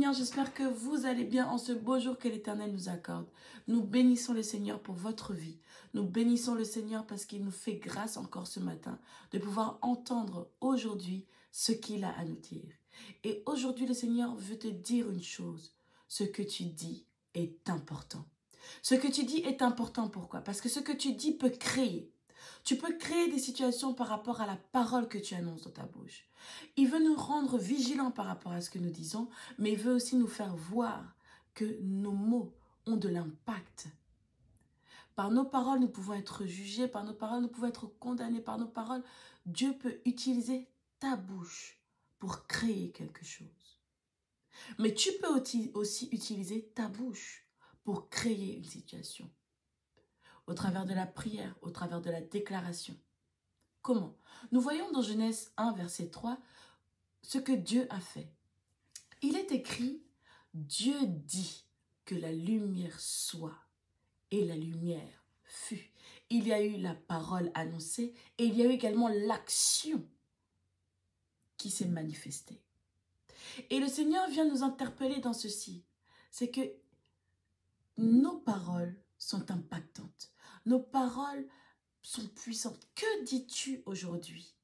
Seigneur, j'espère que vous allez bien en ce beau jour que l'Éternel nous accorde. Nous bénissons le Seigneur pour votre vie. Nous bénissons le Seigneur parce qu'il nous fait grâce encore ce matin de pouvoir entendre aujourd'hui ce qu'il a à nous dire. Et aujourd'hui, le Seigneur veut te dire une chose. Ce que tu dis est important. Ce que tu dis est important, pourquoi? Parce que ce que tu dis peut créer. Tu peux créer des situations par rapport à la parole que tu annonces dans ta bouche. Il veut nous rendre vigilants par rapport à ce que nous disons, mais il veut aussi nous faire voir que nos mots ont de l'impact. Par nos paroles, nous pouvons être jugés, par nos paroles, nous pouvons être condamnés, par nos paroles. Dieu peut utiliser ta bouche pour créer quelque chose. Mais tu peux aussi utiliser ta bouche pour créer une situation. Au travers de la prière, au travers de la déclaration. Comment? Nous voyons dans Genèse 1, verset 3, ce que Dieu a fait. Il est écrit, Dieu dit que la lumière soit, et la lumière fut. Il y a eu la parole annoncée, et il y a eu également l'action qui s'est manifestée. Et le Seigneur vient nous interpeller dans ceci, c'est que nos paroles sont impactantes. Nos paroles sont puissantes. Que dis-tu aujourd'hui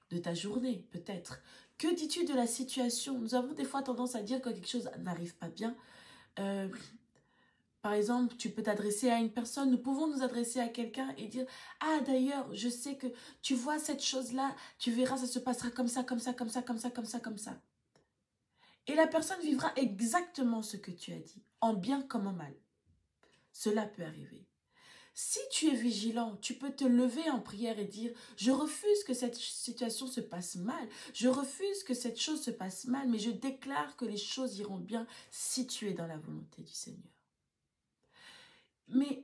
de ta journée, peut-être? Que dis-tu de la situation? Nous avons des fois tendance à dire que quelque chose n'arrive pas bien. Par exemple, tu peux t'adresser à une personne. Nous pouvons nous adresser à quelqu'un et dire « Ah, d'ailleurs, je sais que tu vois cette chose-là, tu verras, ça se passera comme ça, comme ça, comme ça, comme ça, comme ça, comme ça. » Et la personne vivra exactement ce que tu as dit, en bien comme en mal. Cela peut arriver. Si tu es vigilant, tu peux te lever en prière et dire « Je refuse que cette situation se passe mal. Je refuse que cette chose se passe mal, mais je déclare que les choses iront bien si tu es dans la volonté du Seigneur. » Mais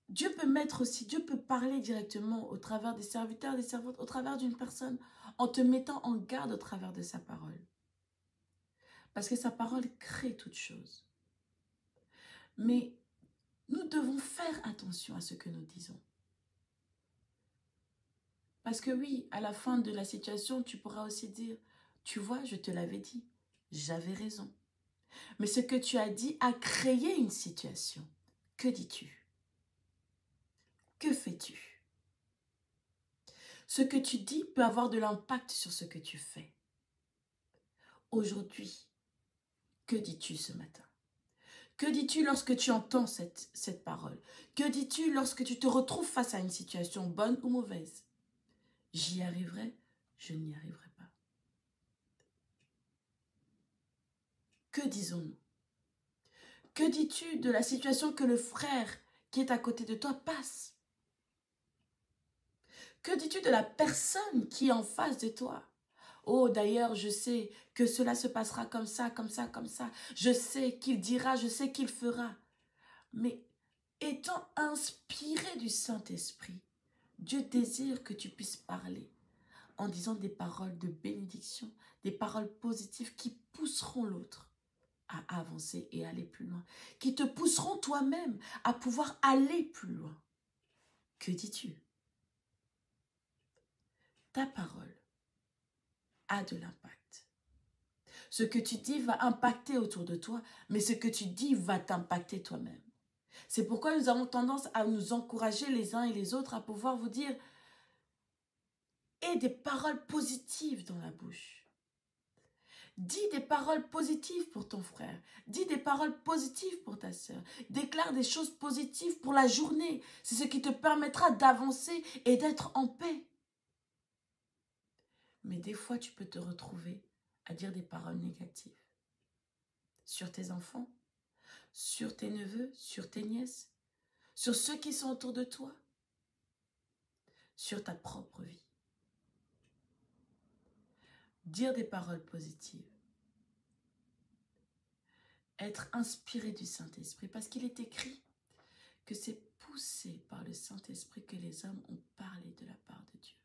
Dieu peut parler directement au travers des serviteurs, des servantes, au travers d'une personne, en te mettant en garde au travers de sa parole. Parce que sa parole crée toute chose. Mais nous devons faire attention à ce que nous disons. Parce que oui, à la fin de la situation, tu pourras aussi dire, tu vois, je te l'avais dit, j'avais raison. Mais ce que tu as dit a créé une situation. Que dis-tu? Que fais-tu? Ce que tu dis peut avoir de l'impact sur ce que tu fais. Aujourd'hui, que dis-tu ce matin? Que dis-tu lorsque tu entends cette parole? Que dis-tu lorsque tu te retrouves face à une situation bonne ou mauvaise? J'y arriverai, je n'y arriverai pas. Que disons-nous? Que dis-tu de la situation que le frère qui est à côté de toi passe? Que dis-tu de la personne qui est en face de toi? Oh, d'ailleurs, je sais que cela se passera comme ça, comme ça, comme ça. Je sais qu'il dira, je sais qu'il fera. Mais étant inspiré du Saint-Esprit, Dieu désire que tu puisses parler en disant des paroles de bénédiction, des paroles positives qui pousseront l'autre à avancer et aller plus loin, qui te pousseront toi-même à pouvoir aller plus loin. Que dis-tu? Ta parole a de l'impact. Ce que tu dis va impacter autour de toi, mais ce que tu dis va t'impacter toi-même. C'est pourquoi nous avons tendance à nous encourager les uns et les autres à pouvoir vous dire « Aie des paroles positives dans la bouche ». Dis des paroles positives pour ton frère. Dis des paroles positives pour ta sœur. Déclare des choses positives pour la journée. C'est ce qui te permettra d'avancer et d'être en paix. Mais des fois, tu peux te retrouver à dire des paroles négatives sur tes enfants, sur tes neveux, sur tes nièces, sur ceux qui sont autour de toi, sur ta propre vie. Dire des paroles positives. Être inspiré du Saint-Esprit, parce qu'il est écrit que c'est poussé par le Saint-Esprit que les hommes ont parlé de la part de Dieu.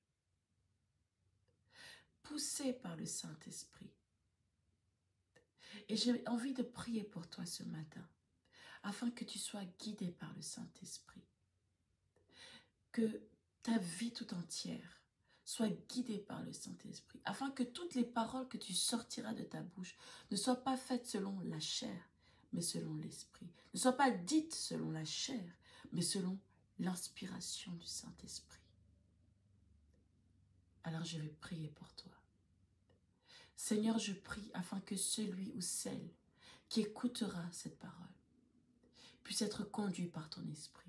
Poussé par le Saint-Esprit. Et j'ai envie de prier pour toi ce matin, afin que tu sois guidé par le Saint-Esprit. Que ta vie tout entière Sois guidé par le Saint-Esprit, afin que toutes les paroles que tu sortiras de ta bouche ne soient pas faites selon la chair, mais selon l'Esprit. Ne soient pas dites selon la chair, mais selon l'inspiration du Saint-Esprit. Alors je vais prier pour toi. Seigneur, je prie afin que celui ou celle qui écoutera cette parole puisse être conduit par ton esprit.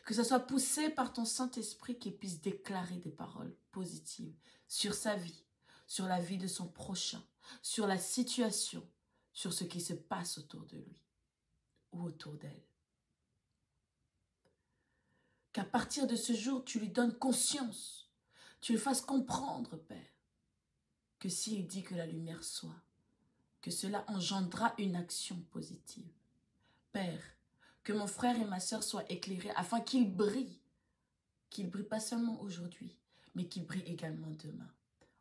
Que ça soit poussé par ton Saint-Esprit qui puisse déclarer des paroles positives sur sa vie, sur la vie de son prochain, sur la situation, sur ce qui se passe autour de lui ou autour d'elle. Qu'à partir de ce jour, tu lui donnes conscience, tu lui fasses comprendre, Père, que s'il dit que la lumière soit, que cela engendrera une action positive. Père, que mon frère et ma sœur soient éclairés afin qu'ils brillent pas seulement aujourd'hui, mais qu'ils brillent également demain.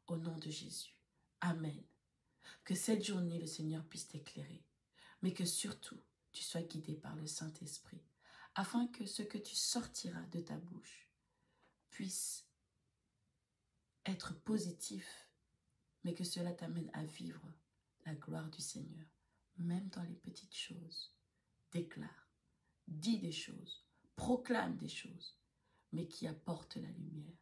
Au nom de Jésus. Amen. Que cette journée, le Seigneur puisse t'éclairer, mais que surtout, tu sois guidé par le Saint-Esprit, afin que ce que tu sortiras de ta bouche puisse être positif, mais que cela t'amène à vivre la gloire du Seigneur, même dans les petites choses. Déclare, dis des choses, proclame des choses, mais qui apportent la lumière.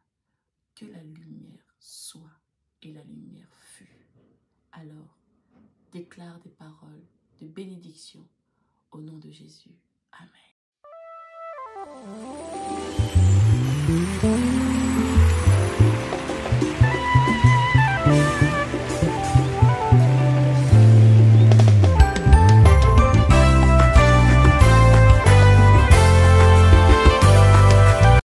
Que la lumière soit et la lumière fut. Alors, déclare des paroles de bénédiction au nom de Jésus. Amen.